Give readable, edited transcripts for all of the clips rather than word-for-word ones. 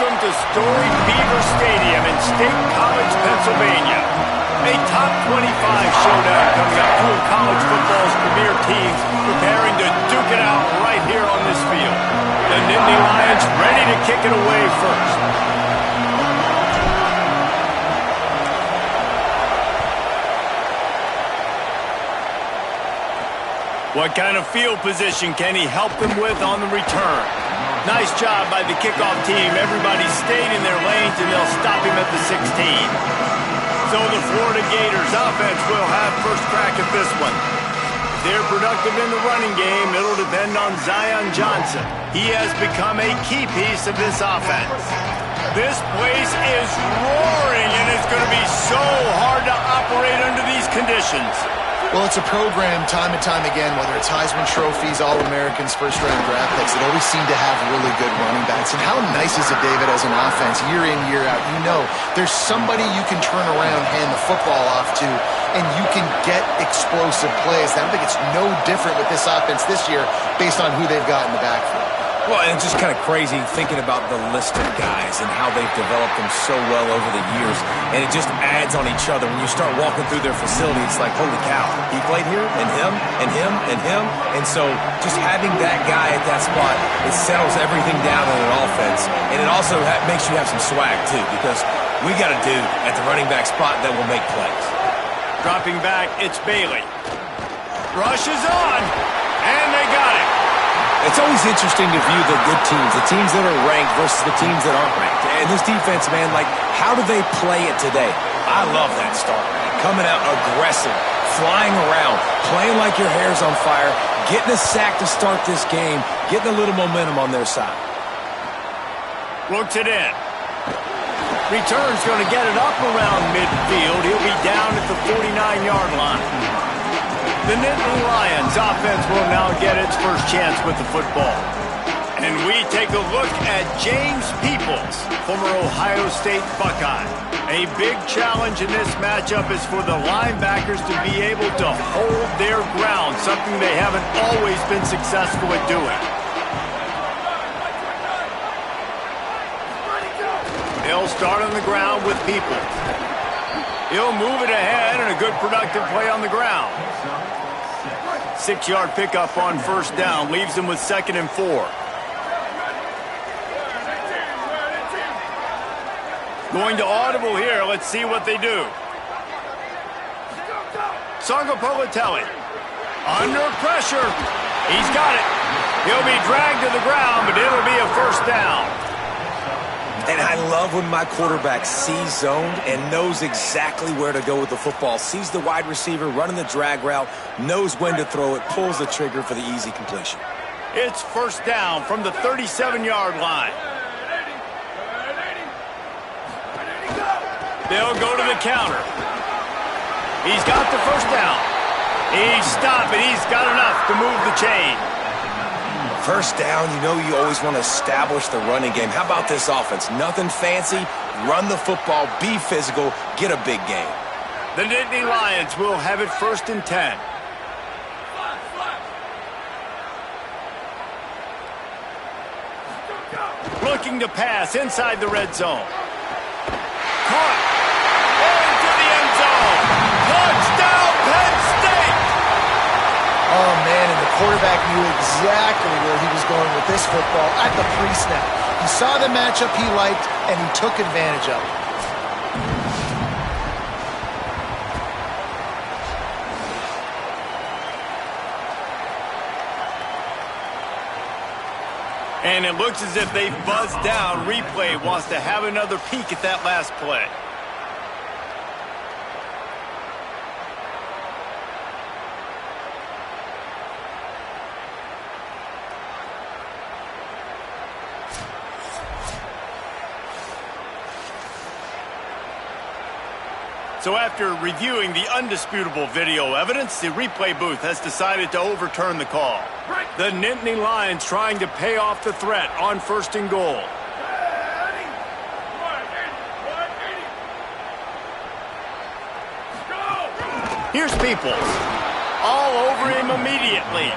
Welcome to storied Beaver Stadium in State College, Pennsylvania. A top 25 showdown coming up. Two of college football's premier teams preparing to duke it out right here on this field. The Nittany Lions ready to kick it away first. What kind of field position can he help them with on the return? Nice job by the kickoff team. Everybody stayed in their lanes, and they'll stop him at the 16. So the Florida Gators offense will have first crack at this one. If they're productive in the running game, it'll depend on Zion Johnson. He has become a key piece of this offense. This place is roaring, and it's going to be so hard to operate under these conditions. Well, it's a program time and time again, whether it's Heisman trophies, All-Americans, first-round draft picks, that always seem to have really good running backs. And how nice is it, David, as an offense, year in, year out? You know, there's somebody you can turn around, hand the football off to, and you can get explosive plays. I don't think it's no different with this offense this year based on who they've got in the backfield. Well, and it's just kind of crazy thinking about the list of guys and how they've developed them so well over the years. And it just adds on each other. When you start walking through their facility, it's like, holy cow, he played here, and him, and him, and him. And so just having that guy at that spot, it settles everything down in an offense. And it also makes you have some swag, too, because we got a dude at the running back spot that will make plays. Dropping back, it's Bailey. Rush is on, and they got it. It's always interesting to view the good teams, the teams that are ranked versus the teams that aren't ranked. And this defense, man, like, how do they play it today? I love that start. Coming out aggressive, flying around, playing like your hair's on fire, getting a sack to start this game, getting a little momentum on their side. Looks it in. Return's going to get it up around midfield. He'll be down at the 49-yard line. The Nittany Lions offense will now get its first chance with the football. And we take a look at James Peoples, former Ohio State Buckeye. A big challenge in this matchup is for the linebackers to be able to hold their ground, something they haven't always been successful at doing. They'll start on the ground with Peoples. He'll move it ahead, and a good productive play on the ground. 6-yard pickup on first down, leaves him with 2nd and 4. Going to audible here. Let's see what they do. Sangopolitelli under pressure. He's got it. He'll be dragged to the ground, but it'll be a first down. And I love when my quarterback sees zoned and knows exactly where to go with the football. Sees the wide receiver running the drag route, knows when to throw it, pulls the trigger for the easy completion. It's first down from the 37-yard line. They'll go to the counter. He's got the first down. He's stopped, but he's got enough to move the chain. First down, you know you always want to establish the running game. How about this offense? Nothing fancy. Run the football, be physical, get a big gain. The Nittany Lions will have it 1st and 10. Looking to pass inside the red zone. Caught. Into the end zone. Touchdown, Penn State! Oh, man, and the quarterback knew exactly where he was going with this football at the pre-snap. He saw the matchup he liked, and he took advantage of it. And it looks as if they've buzzed down. Replay wants to have another peek at that last play. So after reviewing the undisputable video evidence, the replay booth has decided to overturn the call. The Nittany Lions trying to pay off the threat on 1st and goal. Here's Peoples. All over him immediately.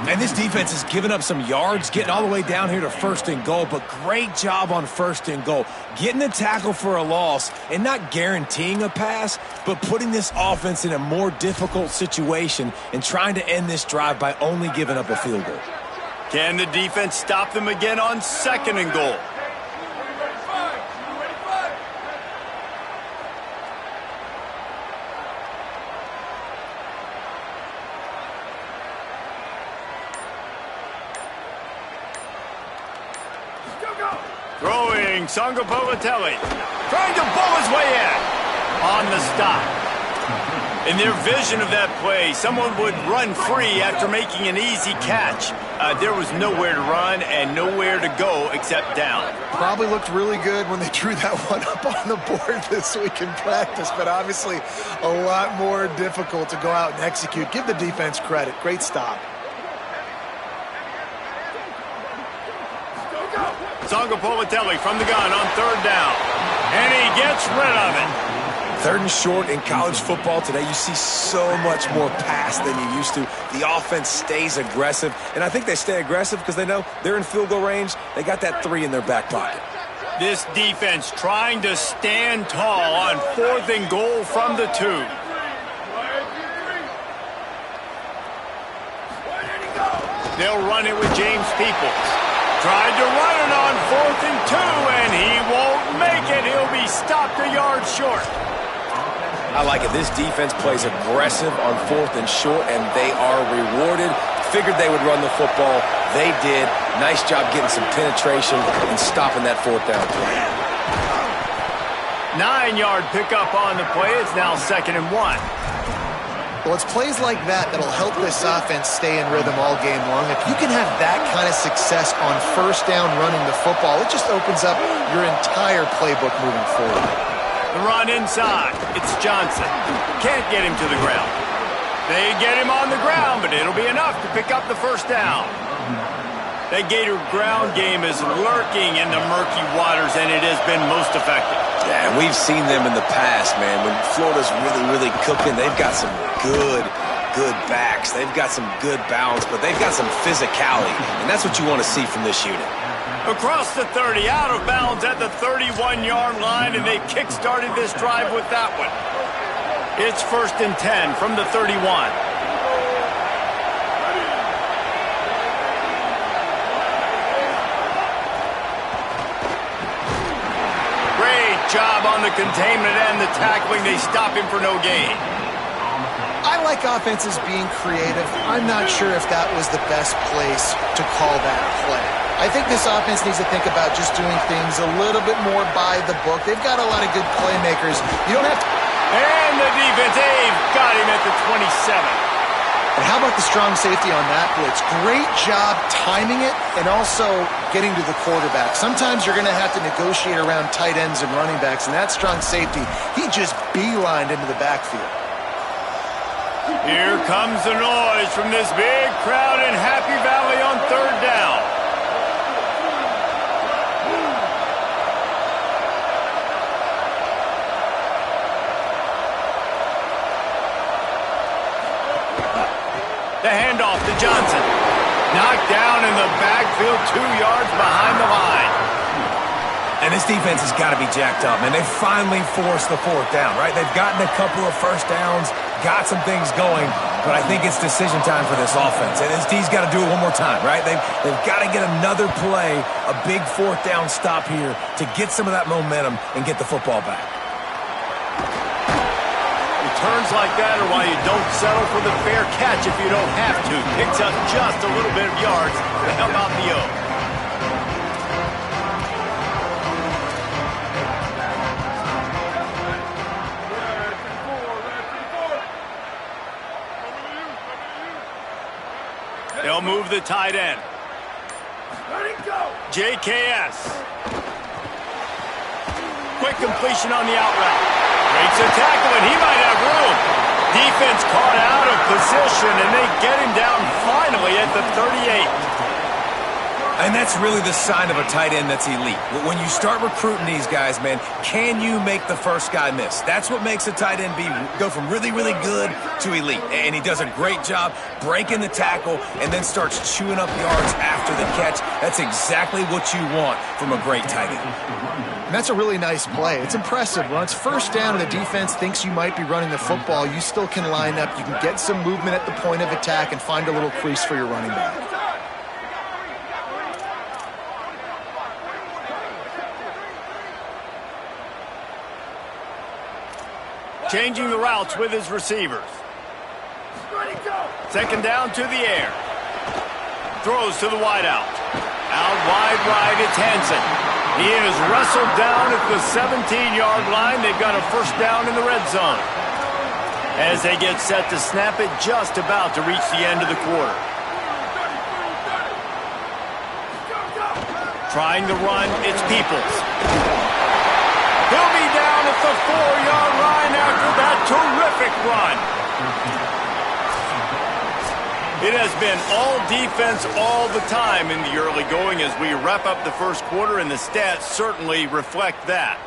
And this defense has given up some yards, getting all the way down here to 1st and goal, but great job on 1st and goal. Getting the tackle for a loss and not guaranteeing a pass, but putting this offense in a more difficult situation and trying to end this drive by only giving up a field goal. Can the defense stop them again on 2nd and goal? Throwing, Sangapovatelli, trying to pull his way in. On the stop. In their vision of that play, someone would run free after making an easy catch. There was nowhere to run and nowhere to go except down. Probably looked really good when they drew that one up on the board this week in practice, but obviously a lot more difficult to go out and execute. Give the defense credit. Great stop. Sangapovatelli from the gun on 3rd down. And he gets rid of it. 3rd and short in college football today, you see so much more pass than you used to. The offense stays aggressive, and I think they stay aggressive because they know they're in field goal range. They got that 3 in their back pocket. This defense trying to stand tall on 4th and goal from the 2. They'll run it with James Peoples. Tried to run it on 4th and 2, and he won't make it. He'll be stopped a yard short. I like it. This defense plays aggressive on 4th and short, and they are rewarded. Figured they would run the football. They did. Nice job getting some penetration and stopping that 4th down play. 9-yard pickup on the play. It's now 2nd and 1. Well, it's plays like that that'll help this offense stay in rhythm all game long. If you can have that kind of success on 1st down running the football, it just opens up your entire playbook moving forward. The run inside. It's Johnson. Can't get him to the ground. They get him on the ground, but it'll be enough to pick up the 1st down. That Gator ground game is lurking in the murky waters, and it has been most effective. Yeah, and we've seen them in the past, man. When Florida's really cooking, they've got some good backs. They've got some good balance, but they've got some physicality, and that's what you want to see from this unit. Across the 30, out of bounds at the 31-yard line, and they kick-started this drive with that one. It's 1st and 10 from the 31. Job on the containment and the tackling. They stop him for no gain. I like offenses being creative. I'm not sure if that was the best place to call that play. I think this offense needs to think about just doing things a little bit more by the book. They've got a lot of good playmakers. You don't have to... And the defense, they've got him at the 27. And how about the strong safety on that blitz? Great job timing it and also getting to the quarterback. Sometimes you're going to have to negotiate around tight ends and running backs, and that strong safety, he just beelined into the backfield. Here comes the noise from this big crowd in Happy Valley on 3rd down. The handoff to Johnson. Knocked down in the backfield, 2 yards behind the line. And this defense has got to be jacked up, man. They finally forced the 4th down, right? They've gotten a couple of 1st downs, got some things going, but I think it's decision time for this offense. And this D's got to do it one more time, right? They've got to get another play, a big 4th down stop here to get some of that momentum and get the football back. Turns like that are why you don't settle for the fair catch if you don't have to. Picks up just a little bit of yards to help out the O. They'll move the tight end. JKS. Quick completion on the out route. Breaks a tackle, and he might have room. Defense caught out of position, and they get him down finally at the 38. And that's really the sign of a tight end that's elite. When you start recruiting these guys, man, can you make the first guy miss? That's what makes a tight end go from really, really good to elite. And he does a great job breaking the tackle and then starts chewing up yards after the catch. That's exactly what you want from a great tight end. And that's a really nice play. It's impressive. When it's first down and the defense thinks you might be running the football, you still can line up. You can get some movement at the point of attack and find a little crease for your running back. Changing the routes with his receivers. Second down to the air. Throws to the wideout. Out wide right, it's Hansen. He is wrestled down at the 17-yard line. They've got a first down in the red zone. As they get set to snap it, just about to reach the end of the quarter. Trying to run, it's Peoples. He'll be down at the 4-yard line after that terrific run. It has been all defense all the time in the early going as we wrap up the first quarter, and the stats certainly reflect that.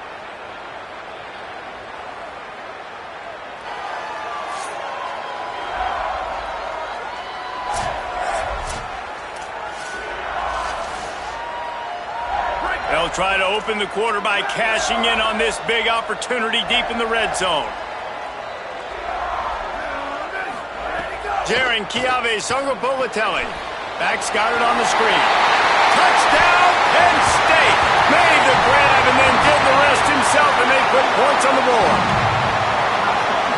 They'll try to open the quarter by cashing in on this big opportunity deep in the red zone. Jaron Chiave Songobolatelli. Back's got it on the screen. Touchdown, Penn State. Made the grab and then did the rest himself, and they put points on the board.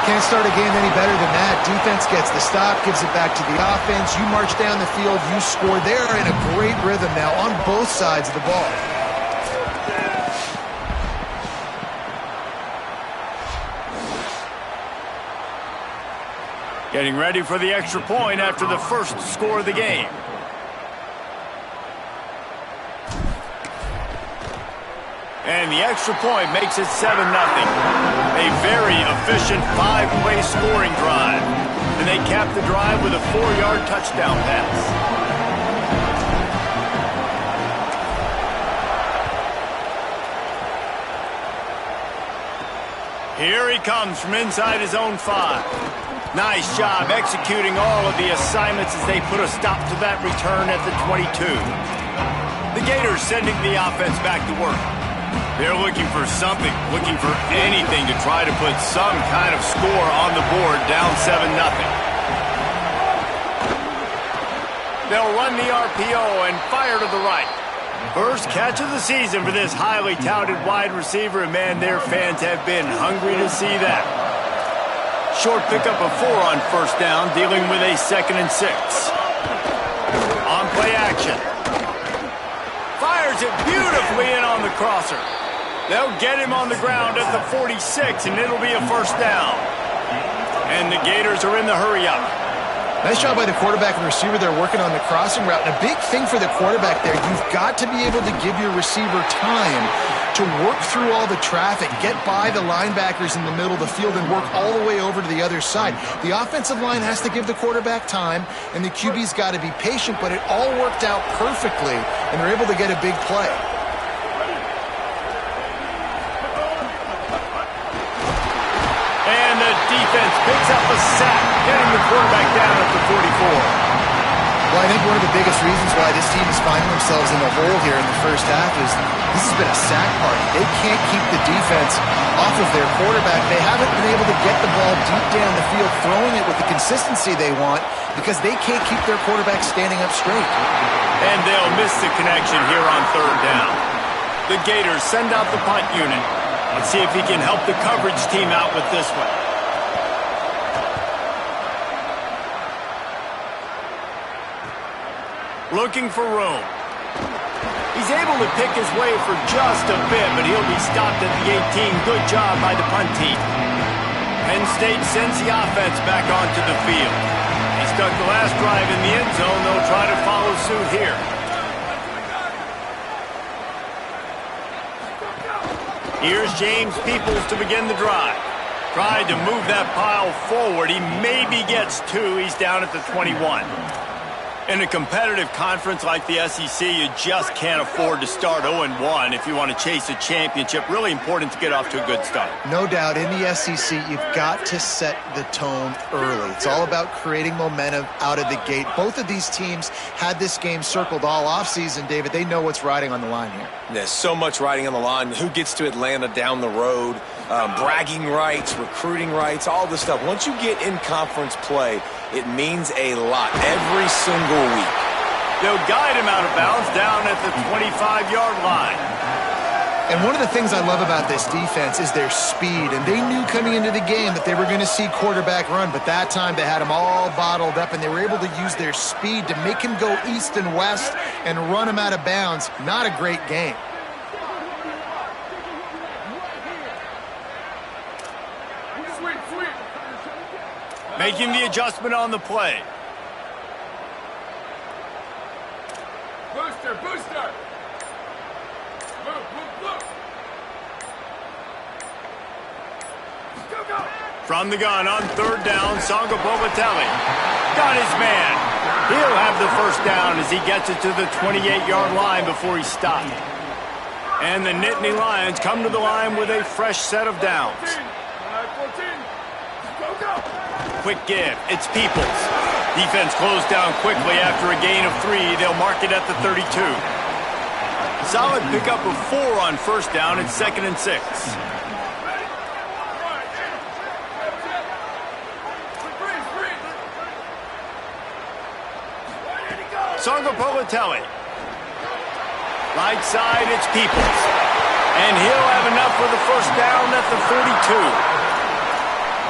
Can't start a game any better than that. Defense gets the stop, gives it back to the offense. You march down the field, you score. They're in a great rhythm now on both sides of the ball. Getting ready for the extra point after the first score of the game. And the extra point makes it 7-0. A very efficient 5-play scoring drive. And they cap the drive with a 4-yard touchdown pass. Here he comes from inside his own 5. Nice job executing all of the assignments as they put a stop to that return at the 22. The Gators sending the offense back to work. They're looking for something, looking for anything to try to put some kind of score on the board, down 7-0. They'll run the RPO and fire to the right. First catch of the season for this highly touted wide receiver, and man, their fans have been hungry to see that. Short pickup of 4 on first down, dealing with a 2nd and 6. On play action. Fires it beautifully in on the crosser. They'll get him on the ground at the 46, and it'll be a first down. And the Gators are in the hurry-up. Nice job by the quarterback and receiver. They're working on the crossing route. And a big thing for the quarterback there, you've got to be able to give your receiver time to work through all the traffic, get by the linebackers in the middle of the field, and work all the way over to the other side. The offensive line has to give the quarterback time, and the QB's got to be patient, but it all worked out perfectly, and they're able to get a big play. And the defense picks up a sack, getting the quarterback down at the 44. Well, I think one of the biggest reasons why this team is finding themselves in the hole here in the first half is this has been a sack party. They can't keep the defense off of their quarterback. They haven't been able to get the ball deep down the field, throwing it with the consistency they want because they can't keep their quarterback standing up straight. And they'll miss the connection here on third down. The Gators send out the punt unit. Let's see if he can help the coverage team out with this one. Looking for room. He's able to pick his way for just a bit, but he'll be stopped at the 18. Good job by the punt team. Penn State sends the offense back onto the field. They stuck the last drive in the end zone. They'll try to follow suit here. Here's James Peoples to begin the drive. Tried to move that pile forward. He maybe gets 2. He's down at the 21. In a competitive conference like the SEC, you just can't afford to start 0-1 if you want to chase a championship. Really important to get off to a good start. No doubt, in the SEC, you've got to set the tone early. It's all about creating momentum out of the gate. Both of these teams had this game circled all offseason, David. They know what's riding on the line here. There's so much riding on the line. Who gets to Atlanta down the road, bragging rights, recruiting rights, all this stuff. Once you get in conference play, it means a lot every single week. They'll guide him out of bounds down at the 25-yard line. And one of the things I love about this defense is their speed. And they knew coming into the game that they were going to see quarterback run. But that time they had him all bottled up, and they were able to use their speed to make him go east and west and run him out of bounds. Not a great game. Making the adjustment on the play. Booster, booster. Move. Go. From the gun on third down, Songa Bogatelli got his man. He'll have the first down as he gets it to the 28-yard line before he stopped. And the Nittany Lions come to the line with a fresh set of downs. 14. Go. Quick give. It's Peoples. Defense closed down quickly after a gain of 3. They'll mark it at the 32. Solid pickup of 4 on first down. It's 2nd and 6. Songa Bogatelli. Right side, it's Peoples. And he'll have enough for the first down at the 42.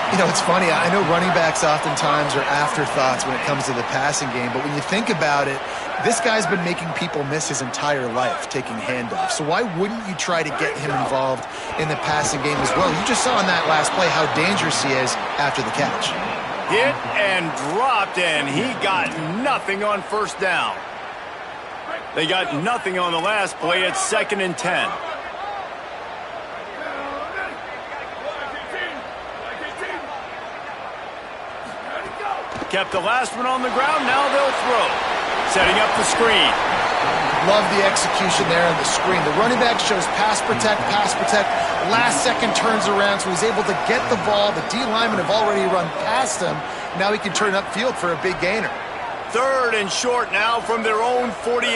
You know, it's funny. I know running backs oftentimes are afterthoughts when it comes to the passing game, but when you think about it, this guy's been making people miss his entire life taking handoffs. So why wouldn't you try to get him involved in the passing game as well? You just saw in that last play how dangerous he is after the catch. Hit and dropped, and he got nothing on first down. They got nothing on the last play. It's 2nd and 10. Kept the last one on the ground. Now they'll throw. Setting up the screen. Love the execution there on the screen. The running back shows pass protect. Last second turns around, so he's able to get the ball. The D linemen have already run past him. Now he can turn upfield for a big gainer. 3rd and short now from their own 48.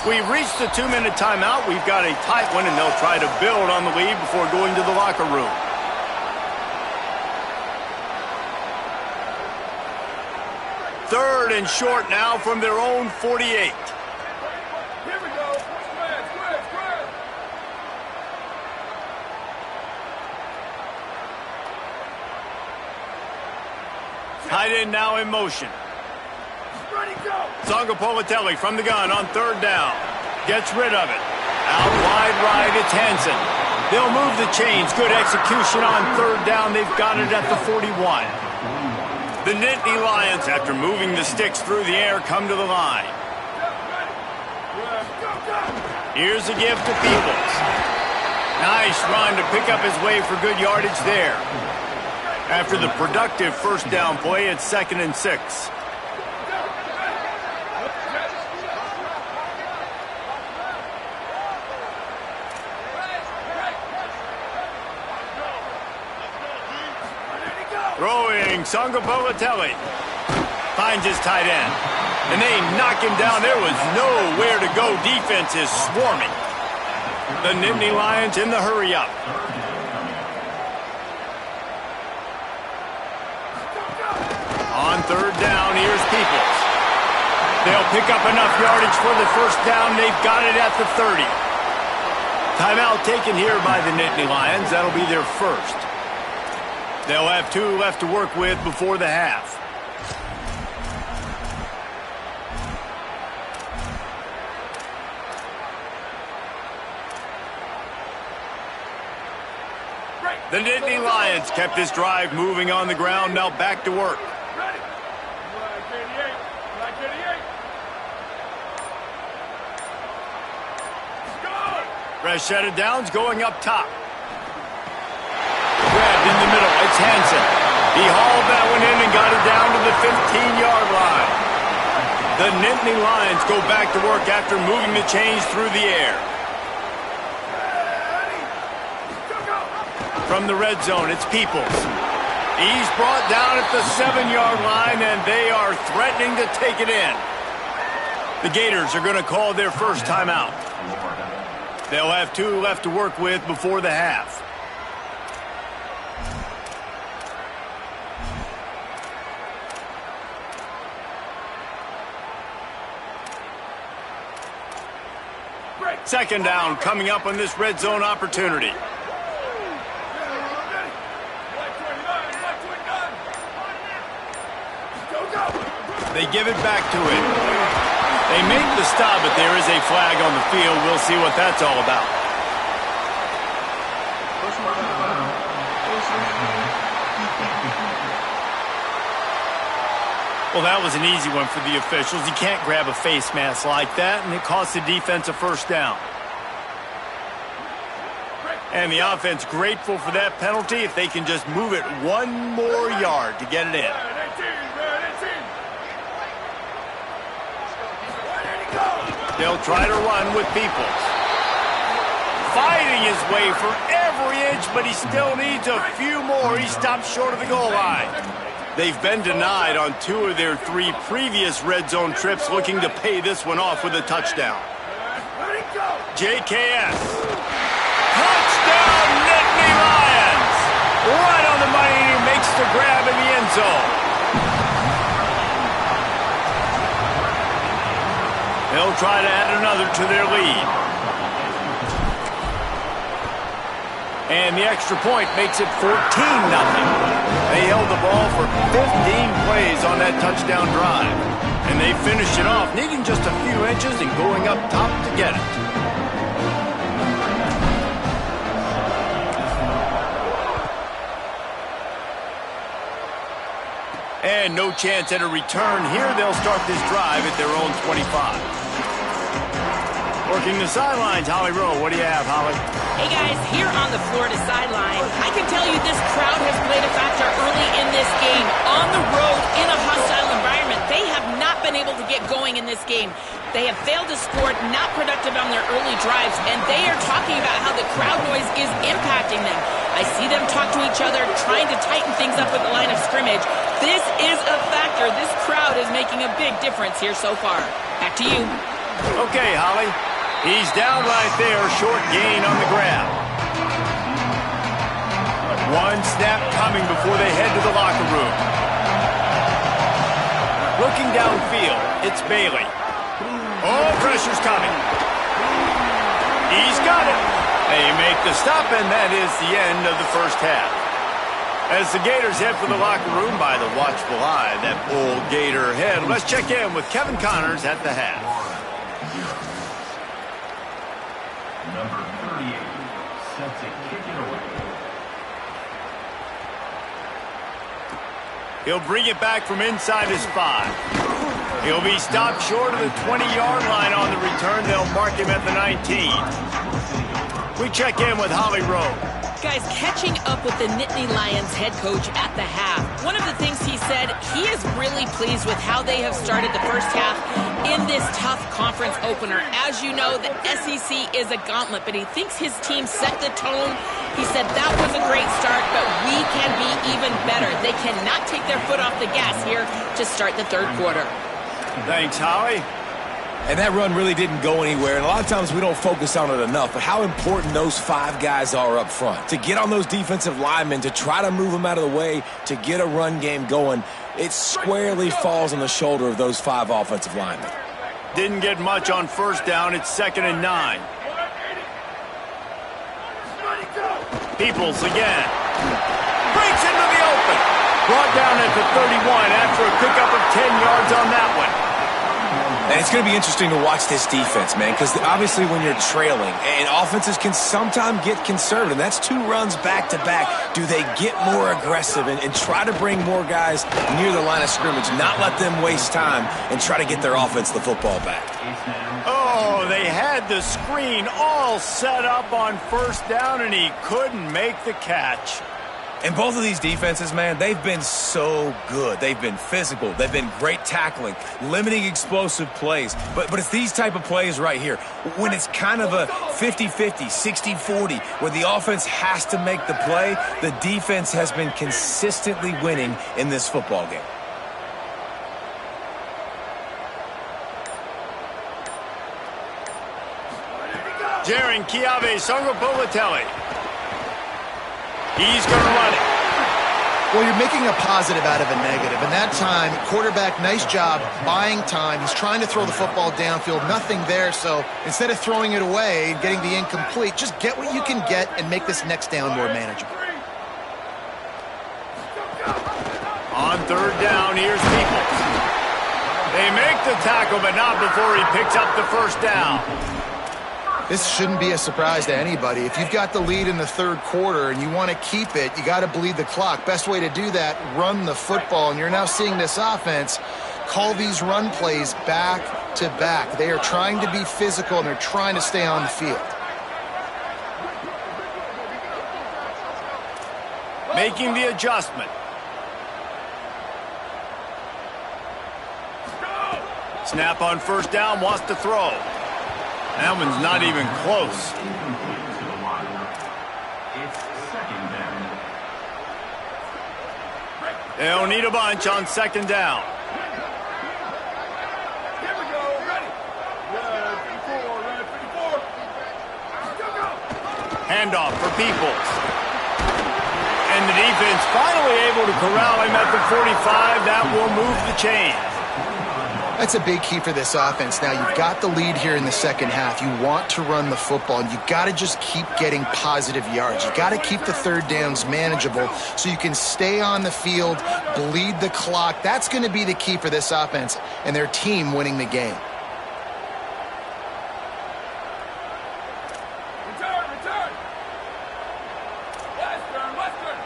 We've reached the 2-minute timeout. We've got a tight one, and they'll try to build on the lead before going to the locker room. 3rd and short now from their own 48. Here we go. Square. Tight end now in motion. Ready, go. Songa Bogatelli from the gun on 3rd down. Gets rid of it. Out wide right, it's Hansen. They'll move the chains. Good execution on 3rd down. They've got it at the 41. The Nittany Lions, after moving the sticks through the air, come to the line. Here's a give to Peoples. Nice run to pick up his way for good yardage there. After the productive first down play, it's 2nd and 6. Throwing, Songa Bogatelli finds his tight end. And they knock him down. There was nowhere to go. Defense is swarming. The Nittany Lions in the hurry-up. On 3rd down, here's Peoples. They'll pick up enough yardage for the first down. They've got it at the 30. Timeout taken here by the Nittany Lions. That'll be their first. They'll have 2 left to work with before the half. The Nittany Lions kept this drive moving on the ground. Now back to work. Ready. Black 88. Black 88. Fresh set of downs going up top. Grabbed in the middle. It's Hansen. He hauled that one in and got it down to the 15-yard line. The Nittany Lions go back to work after moving the chains through the air. From the red zone, it's Peoples. He's brought down at the 7-yard line, and they are threatening to take it in. The Gators are going to call their first timeout. They'll have 2 left to work with before the half. Second down coming up on this red zone opportunity. They give it back to him. They make the stop, but there is a flag on the field. We'll see what that's all about. Well, that was an easy one for the officials. You can't grab a face mask like that, and it costs the defense a first down. And the offense grateful for that penalty if they can just move it 1 more yard to get it in. They'll try to run with Peoples. Fighting his way for every inch, but he still needs a few more. He stopped short of the goal line. They've been denied on 2 of their 3 previous red zone trips, looking to pay this one off with a touchdown. JKS. Touchdown, Nittany Lions! Right on the money, and he makes the grab in the end zone. They'll try to add another to their lead. And the extra point makes it 14-0. They held the ball for 15 plays on that touchdown drive. And they finished it off, needing just a few inches and going up top to get it. And no chance at a return here. They'll start this drive at their own 25. Working the sidelines, Holly Rowe. What do you have, Holly? Hey, guys, here on the Florida sideline, I can tell you this crowd has played a factor early in this game. On the road, in a hostile environment, they have not been able to get going in this game. They have failed to score, not productive on their early drives, and they are talking about how the crowd noise is impacting them. I see them talk to each other, trying to tighten things up with the line of scrimmage. This is a factor. This crowd is making a big difference here so far. Back to you. Okay, Holly. He's down right there, short gain on the grab. One snap coming before they head to the locker room. Looking downfield, it's Bailey. Oh, pressure's coming. He's got it. They make the stop, and that is the end of the first half. As the Gators head for the locker room by the watchful eye, that old Gator head, let's check in with Kevin Connors at the half. Number 38, set to kick it away. He'll bring it back from inside his 5. He'll be stopped short of the 20-yard line on the return. They'll mark him at the 19. We check in with Holly Rowe. Guys, catching up with the Nittany Lions head coach at the half. One of the things he said, he is really pleased with how they have started the first half in this tough conference opener. As you know, the SEC is a gauntlet, but he thinks his team set the tone. He said that was a great start, but we can be even better. They cannot take their foot off the gas here to start the third quarter. Thanks, Holly. And that run really didn't go anywhere, and a lot of times we don't focus on it enough, but how important those 5 guys are up front. To get on those defensive linemen, to try to move them out of the way, to get a run game going, it squarely falls on the shoulder of those 5 offensive linemen. Didn't get much on first down. It's 2nd and 9. Peoples again. Breaks into the open. Brought down at the 31 after a pickup of 10 yards on that one. And it's going to be interesting to watch this defense, man, because obviously when you're trailing, and offenses can sometimes get conservative. That's 2 runs back-to-back. Do they get more aggressive and try to bring more guys near the line of scrimmage, not let them waste time, and try to get their offense the football back? Oh, they had the screen all set up on first down, and he couldn't make the catch. And both of these defenses, man, they've been so good. They've been physical. They've been great tackling, limiting explosive plays. But it's these type of plays right here when it's kind of a 50-50, 60-40, where the offense has to make the play. The defense has been consistently winning in this football game. Jaron Kiave Sangapolatelli. He's going to run it. Well, you're making a positive out of a negative. And that time, quarterback, nice job buying time. He's trying to throw the football downfield. Nothing there. So instead of throwing it away and getting the incomplete, just get what you can get and make this next down more manageable. On third down, here's Peoples. They make the tackle, but not before he picks up the first down. This shouldn't be a surprise to anybody. If you've got the lead in the third quarter and you want to keep it, you got to bleed the clock. Best way to do that, run the football. And you're now seeing this offense call these run plays back to back. They are trying to be physical and they're trying to stay on the field. Making the adjustment. Snap on first down, wants to throw. That one's not even close. Incomplete to the line. It's second down. They'll need a bunch on second down. Here we go. Ready. Red 54. Red 54. Go, go. Handoff for Peoples. And the defense finally able to corral him at the 45. That will move the chain. That's a big key for this offense. Now, you've got the lead here in the second half. You want to run the football, and you've got to just keep getting positive yards. You've got to keep the third downs manageable so you can stay on the field, bleed the clock. That's going to be the key for this offense and their team winning the game. Return, return. Western, Western.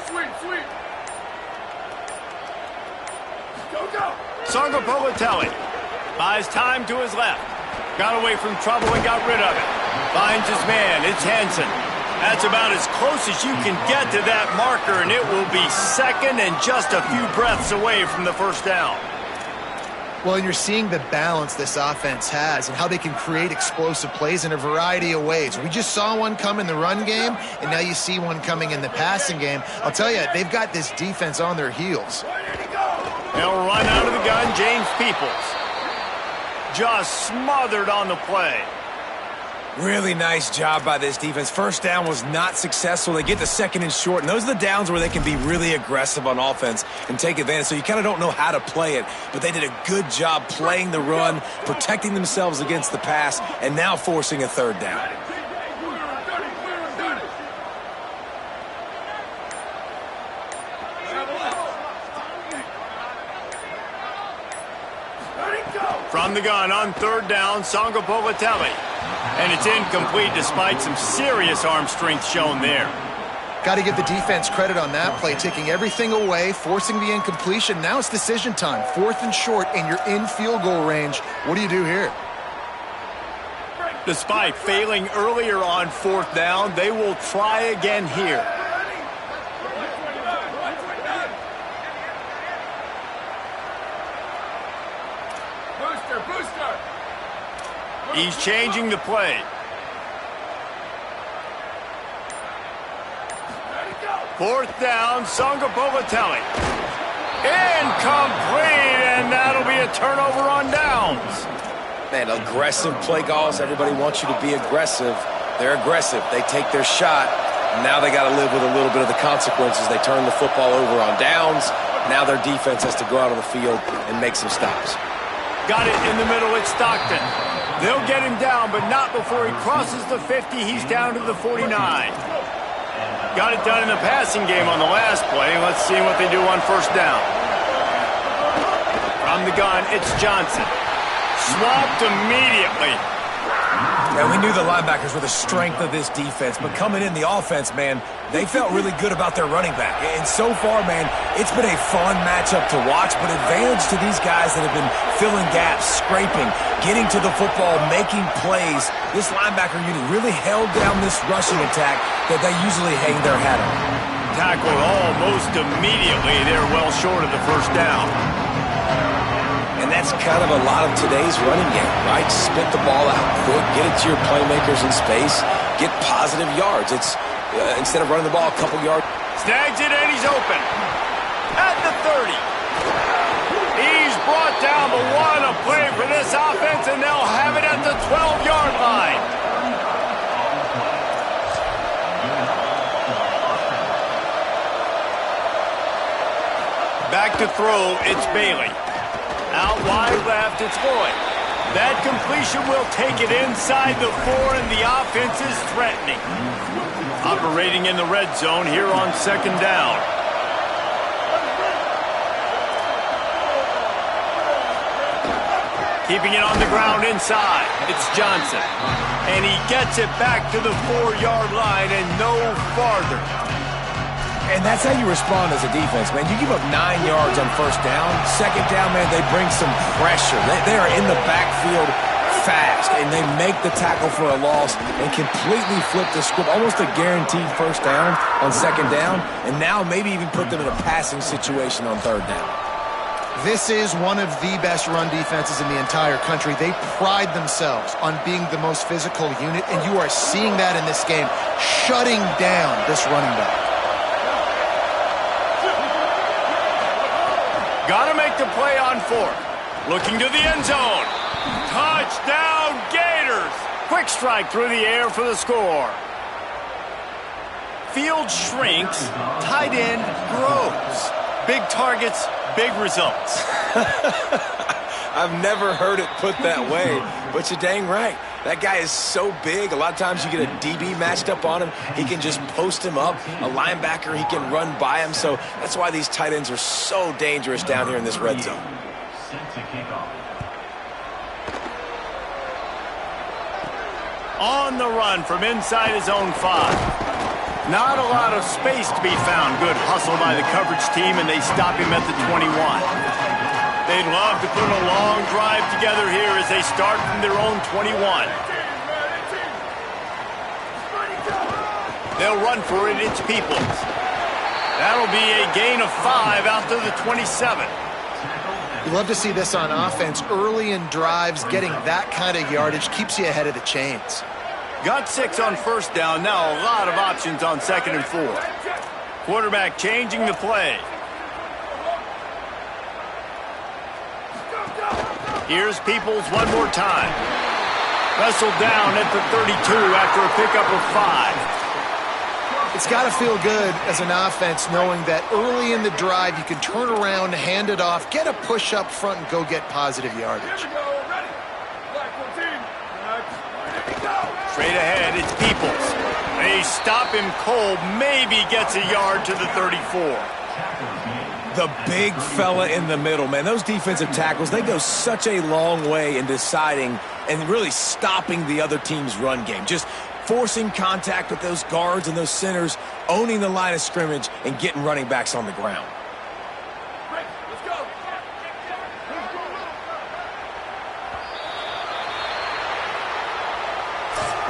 Sweep, sweep. Go, go. Sangapolatelli buys time to his left. Got away from trouble and got rid of it. Finds his man. It's Henson. That's about as close as you can get to that marker, and it will be second and just a few breaths away from the first down. Well, and you're seeing the balance this offense has and how they can create explosive plays in a variety of ways. We just saw one come in the run game, and now you see one coming in the passing game. I'll tell you, they've got this defense on their heels. They'll run out of the gun, James Peoples. Just smothered on the play. Really nice job by this defense. First down was not successful. They get the second and short, and those are the downs where they can be really aggressive on offense and take advantage. So you kind of don't know how to play it, but they did a good job playing the run, protecting themselves against the pass, and now forcing a third down. From the gun on third down, Sangapolatelli. And it's incomplete despite some serious arm strength shown there. Got to give the defense credit on that play, taking everything away, forcing the incompletion. Now it's decision time. Fourth and short, and you're in field goal range. What do you do here? Despite failing earlier on fourth down, they will try again here. Booster, booster. He's changing the play. Fourth down, Sangapolatelli. Incomplete, and that'll be a turnover on downs. Man, aggressive play calls. Everybody wants you to be aggressive. They're aggressive. They take their shot. Now they got to live with a little bit of the consequences. They turn the football over on downs. Now their defense has to go out on the field and make some stops. Got it in the middle at Stockton. They'll get him down, but not before he crosses the 50. He's down to the 49. Got it done in the passing game on the last play. Let's see what they do on first down. From the gun, it's Johnson. Swapped immediately. Yeah, we knew the linebackers were the strength of this defense, but coming in the offense, man, they felt really good about their running back. And so far, man, it's been a fun matchup to watch, but advantage to these guys that have been filling gaps, scraping, getting to the football, making plays. This linebacker unit really held down this rushing attack that they usually hang their hat on. Tackled almost immediately. They're well short of the first down. And that's kind of a lot of today's running game, right? Spit the ball out quick, get it to your playmakers in space, get positive yards. It's instead of running the ball a couple yards. Snags it and he's open. At the 30. He's brought down, but what a play for this offense, and they'll have it at the 12-yard line. Back to throw, it's Bailey. Out wide left, it's Lloyd. That completion will take it inside the 4, and the offense is threatening. Operating in the red zone here on second down. Keeping it on the ground inside, it's Johnson. And he gets it back to the 4-yard line and no farther. And that's how you respond as a defense, man. You give up 9 yards on first down. Second down, man, they bring some pressure. They are in the backfield fast, and they make the tackle for a loss and completely flip the script. Almost a guaranteed first down on second down, and now maybe even put them in a passing situation on third down. This is one of the best run defenses in the entire country. They pride themselves on being the most physical unit, and you are seeing that in this game, shutting down this running back. Got to make the play on fourth. Looking to the end zone. Touchdown, Gators! Quick strike through the air for the score. Field shrinks, tight end grows. Big targets, big results. I've never heard it put that way, but you're dang right. That guy is so big, a lot of times you get a DB matched up on him. He can just post him up. A linebacker, he can run by him. So that's why these tight ends are so dangerous down here in this red zone. Set to kick off. On the run from inside his own 5. Not a lot of space to be found. Good hustle by the coverage team, and they stop him at the 21. They'd love to put a long drive together here as they start from their own 21. They'll run for it. It's Peoples. That'll be a gain of 5 out to the 27. You love to see this on offense. Early in drives, getting that kind of yardage keeps you ahead of the chains. Got 6 on first down. Now a lot of options on second and 4. Quarterback changing the play. Here's Peoples one more time. Wrestled down at the 32 after a pickup of 5. It's got to feel good as an offense knowing that early in the drive you can turn around, hand it off, get a push up front, and go get positive yardage. Straight ahead, it's Peoples. They stop him cold, maybe gets a yard to the 34. The big fella in the middle, man. Those defensive tackles, they go such a long way in deciding and really stopping the other team's run game. Just forcing contact with those guards and those centers, owning the line of scrimmage, and getting running backs on the ground.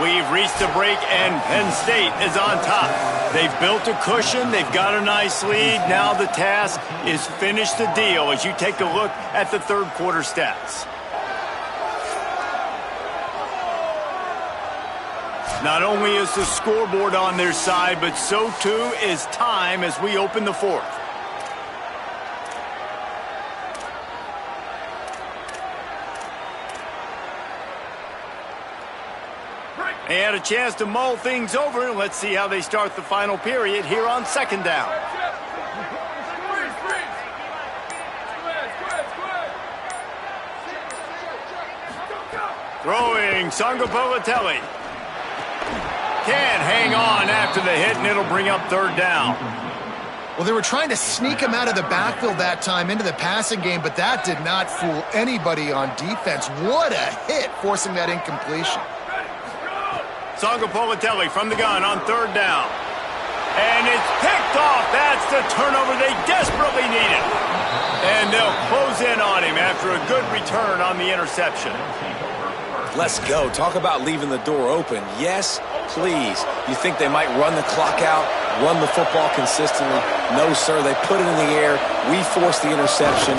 We've reached the break, and Penn State is on top. They've built a cushion. They've got a nice lead. Now the task is finish the deal as you take a look at the third quarter stats. Not only is the scoreboard on their side, but so too is time as we open the fourth. They had a chance to mull things over. Let's see how they start the final period here on second down. Throwing, Sangopovatelli. Can't hang on after the hit, and it'll bring up third down. Well, they were trying to sneak him out of the backfield that time into the passing game, but that did not fool anybody on defense. What a hit, forcing that incompletion. Songapolatelli from the gun on third down. And it's picked off. That's the turnover they desperately needed. And they'll close in on him after a good return on the interception. Let's go. Talk about leaving the door open. Yes, please. You think they might run the clock out, run the football consistently? No, sir. They put it in the air. We forced the interception.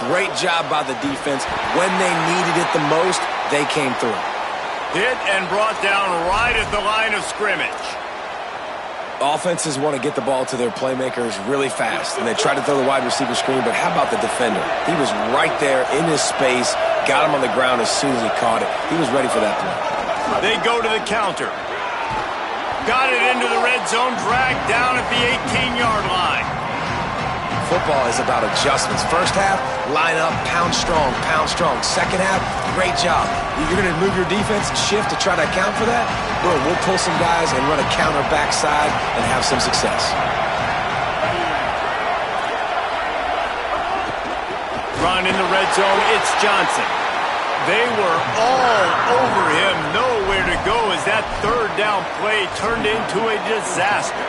Great job by the defense. When they needed it the most, they came through. Hit and brought down right at the line of scrimmage. Offenses want to get the ball to their playmakers really fast, and they try to throw the wide receiver screen, but how about the defender? He was right there in his space, got him on the ground as soon as he caught it. He was ready for that play. They go to the counter. Got it into the red zone, dragged down at the 18-yard line. Football is about adjustments. First half, line up, pound strong, pound strong. Second half, great job. You're going to move your defense, shift to try to account for that? Boom, we'll pull some guys and run a counter backside and have some success. Run in the red zone, it's Johnson. They were all over him, nowhere to go as that third down play turned into a disaster.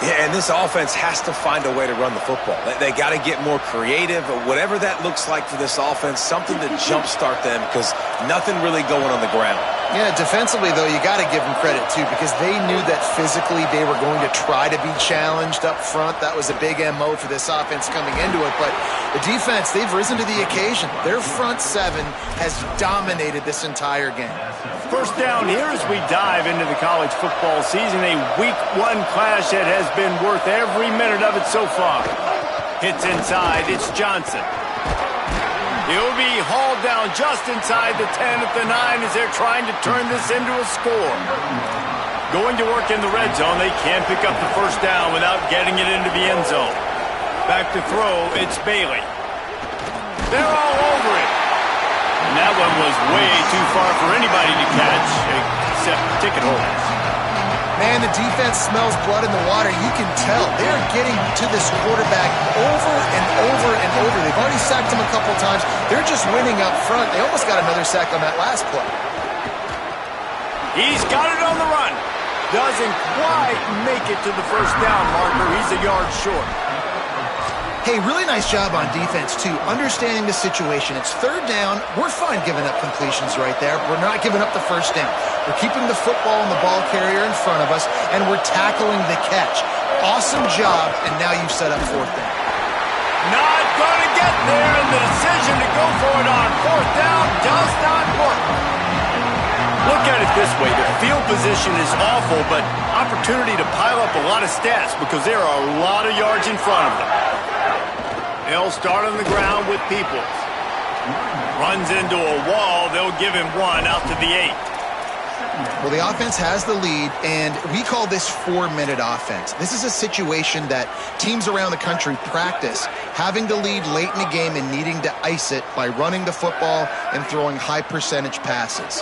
Yeah, and this offense has to find a way to run the football. They got to get more creative, or whatever that looks like for this offense, something to jumpstart them because nothing really going on the ground. Yeah, defensively, though, you got to give them credit, too, because they knew that physically they were going to try to be challenged up front. That was a big MO for this offense coming into it. But the defense, they've risen to the occasion. Their front seven has dominated this entire game. First down here as we dive into the college football season. A week one clash that has been worth every minute of it so far. Hits inside. It's Johnson. He'll be hauled down just inside the 10 at the 9 as they're trying to turn this into a score. Going to work in the red zone. They can't pick up the first down without getting it into the end zone. Back to throw. It's Bailey. They're all over it. And that one was way too far for anybody to catch except ticket holders. Man, the defense smells blood in the water. You can tell. They're getting to this quarterback over and over and over. They've already sacked him a couple times. They're just winning up front. They almost got another sack on that last play. He's got it on the run. Doesn't quite make it to the first down marker. He's a yard short. Hey, really nice job on defense, too, understanding the situation. It's third down. We're fine giving up completions right there. We're not giving up the first down. We're keeping the football and the ball carrier in front of us, and we're tackling the catch. Awesome job, and now you've set up fourth down. Not going to get there, and the decision to go for it on fourth down does not work. Look at it this way. The field position is awful, but opportunity to pile up a lot of stats because there are a lot of yards in front of them. They'll start on the ground with Peoples. Runs into a wall. They'll give him one out to the 8. Well, the offense has the lead, and we call this 4-minute offense. This is a situation that teams around the country practice, having the lead late in the game and needing to ice it by running the football and throwing high-percentage passes.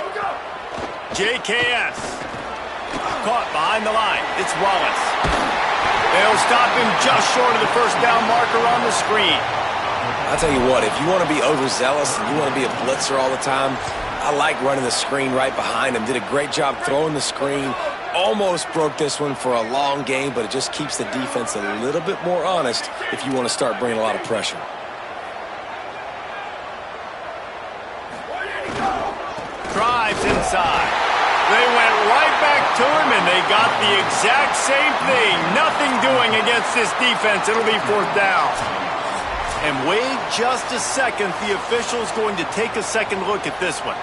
JKS. Caught behind the line. It's Wallace. They'll stop him just short of the first down marker on the screen. I'll tell you what, if you want to be overzealous and you want to be a blitzer all the time, I like running the screen right behind him. Did a great job throwing the screen. Almost broke this one for a long game, but it just keeps the defense a little bit more honest if you want to start bringing a lot of pressure. Drives inside. They went right back to him, and they got the exact same thing. Nothing doing against this defense. It'll be fourth down. And wait just a second. The official's going to take a second look at this one.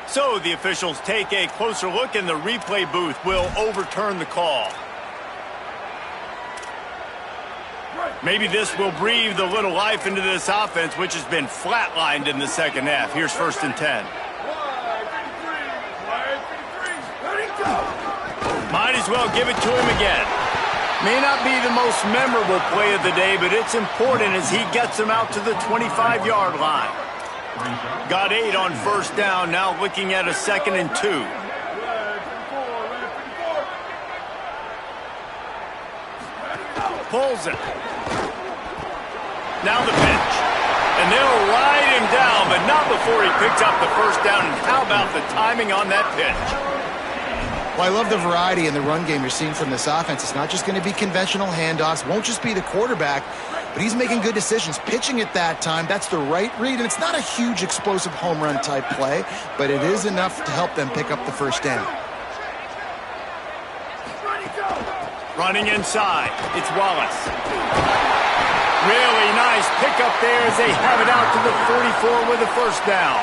So the officials take a closer look, and the replay booth will overturn the call. Maybe this will breathe a little life into this offense, which has been flatlined in the second half. Here's 1st and 10. Might as well give it to him again. May not be the most memorable play of the day, but it's important as he gets him out to the 25-yard line. Got 8 on first down, now looking at a 2nd and 2. pulls it. Now the pitch. And they'll ride him down, but not before he picks up the first down. And how about the timing on that pitch? Well, I love the variety in the run game you're seeing from this offense. It's not just going to be conventional handoffs. Won't just be the quarterback, but he's making good decisions. Pitching at that time, that's the right read. And it's not a huge explosive home run type play, but it is enough to help them pick up the first down. Running inside, it's Wallace. Really nice pickup there as they have it out to the 44 with a first down.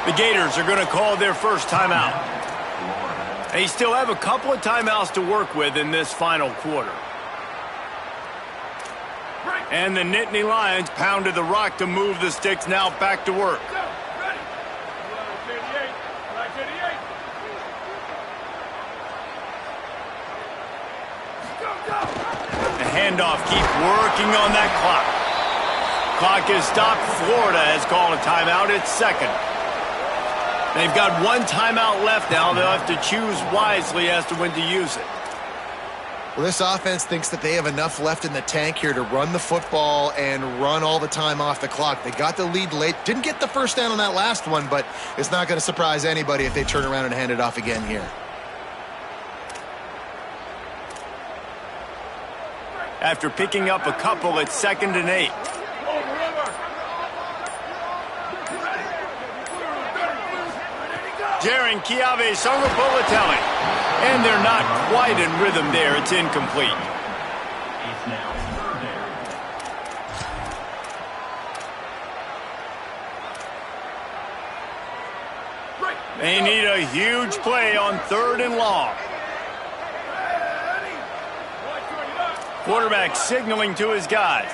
The Gators are going to call their first timeout. They still have a couple of timeouts to work with in this final quarter. And the Nittany Lions pounded the rock to move the sticks, now back to work. The handoff, keep working on that clock. Clock is stopped. Florida has called a timeout. It's second. They've got one timeout left now. They'll have to choose wisely as to when to use it. Well, this offense thinks that they have enough left in the tank here to run the football and run all the time off the clock. They got the lead late. Didn't get the first down on that last one, but it's not going to surprise anybody if they turn around and hand it off again here. After picking up a couple, it's 2nd and 8. Jaron Chiave Songapolatelli. And they're not quite in rhythm there. It's incomplete. It's now third down. They need a huge play on 3rd and long. Quarterback signaling to his guys.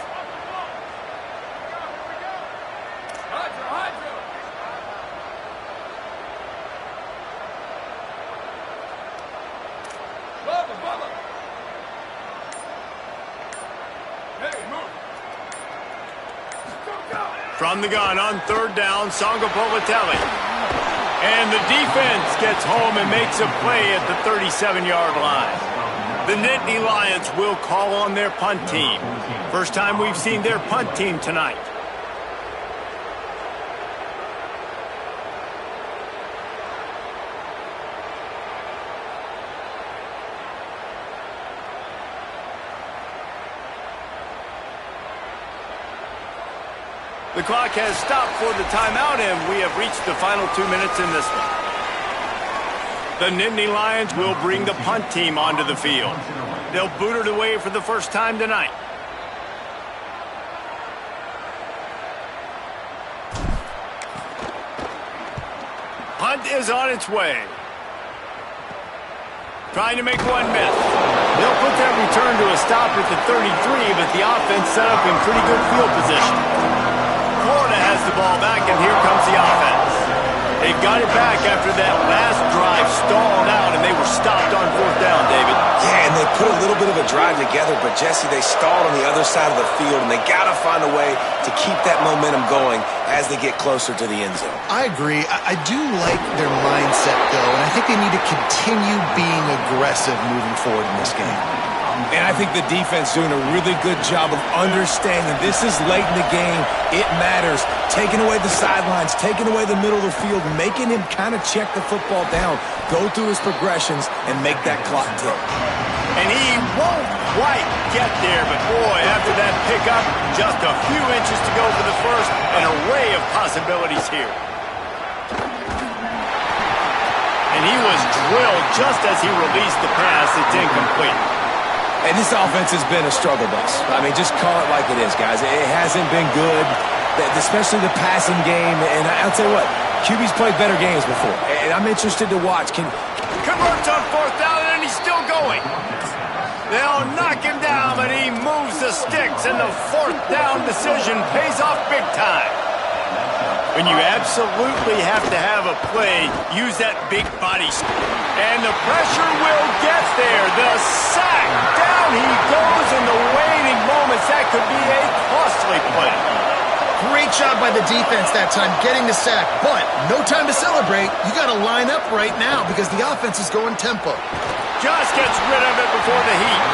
From the gun on 3rd down, Songapolatelli. And the defense gets home and makes a play at the 37-yard line. The Nittany Lions will call on their punt team. First time we've seen their punt team tonight. The clock has stopped for the timeout, and we have reached the final 2 minutes in this one. The Nittany Lions will bring the punt team onto the field. They'll boot it away for the first time tonight. Punt is on its way. Trying to make one miss. They'll put that return to a stop at the 33, but the offense set up in pretty good field position. Florida has the ball back, and here comes the offense. They've got it back after that last drive stalled out, and they were stopped on 4th down, David. Yeah, and they put a little bit of a drive together, but, Jesse, they stalled on the other side of the field, and they got to find a way to keep that momentum going as they get closer to the end zone. I agree. I do like their mindset, though, and I think they need to continue being aggressive moving forward in this game. And I think the defense doing a really good job of understanding this is late in the game. It matters. Taking away the sidelines, taking away the middle of the field, making him kind of check the football down, go through his progressions, and make that clock tick. And he won't quite get there, but boy, after that pickup, just a few inches to go for the first, an array of possibilities here. And he was drilled just as he released the pass. It's incomplete. And this offense has been a struggle bus. I mean, just call it like it is, guys. It hasn't been good, especially the passing game. And I'll tell you what, QB's played better games before. And I'm interested to watch. Converts on 4th down, and he's still going. They'll knock him down, but he moves the sticks, and the 4th down decision pays off big time. When you absolutely have to have a play, use that big body. And the pressure will get there. The sack. Down he goes in the waiting moments. That could be a costly play. Great job by the defense that time getting the sack, but no time to celebrate. You got to line up right now because the offense is going tempo. Just gets rid of it before the heat.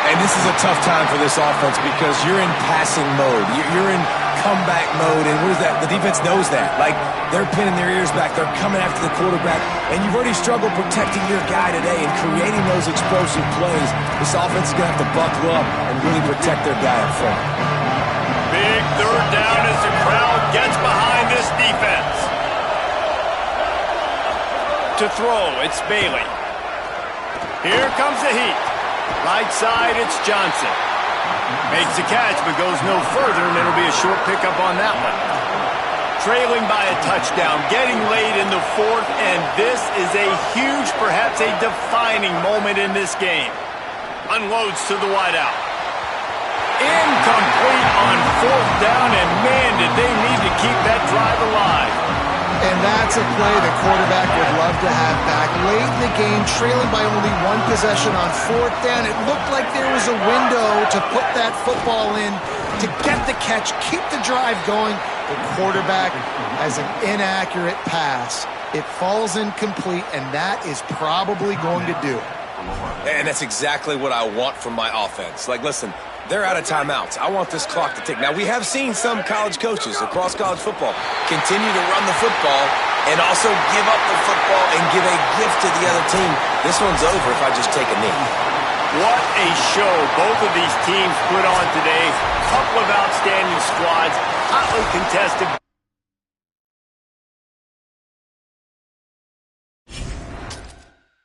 And this is a tough time for this offense because you're in passing mode. You're in comeback mode, and what is that? The defense knows that. Like, they're pinning their ears back. They're coming after the quarterback, and you've already struggled protecting your guy today and creating those explosive plays. This offense is going to have to buckle up and really protect their guy up front. Big third down as the crowd gets behind this defense. To throw, it's Bailey. Here comes the heat. Right side, it's Johnson. Makes the catch, but goes no further, and it'll be a short pickup on that one. Trailing by a touchdown, getting late in the fourth, and this is a huge, perhaps a defining moment in this game. Unloads to the wideout. Incomplete on fourth down, and man, did they need to keep that drive alive. And that's a play the quarterback would love to have back. Late in the game, trailing by only one possession on fourth down, it looked like there was a window to put that football in, to get the catch, keep the drive going. The quarterback has an inaccurate pass. It falls incomplete, and that is probably going to do it. And that's exactly what I want from my offense. Like, listen, they're out of timeouts. I want this clock to tick. Now, we have seen some college coaches across college football continue to run the football and also give up the football and give a gift to the other team. This one's over if I just take a knee. What a show both of these teams put on today. Couple of outstanding squads, hotly contested.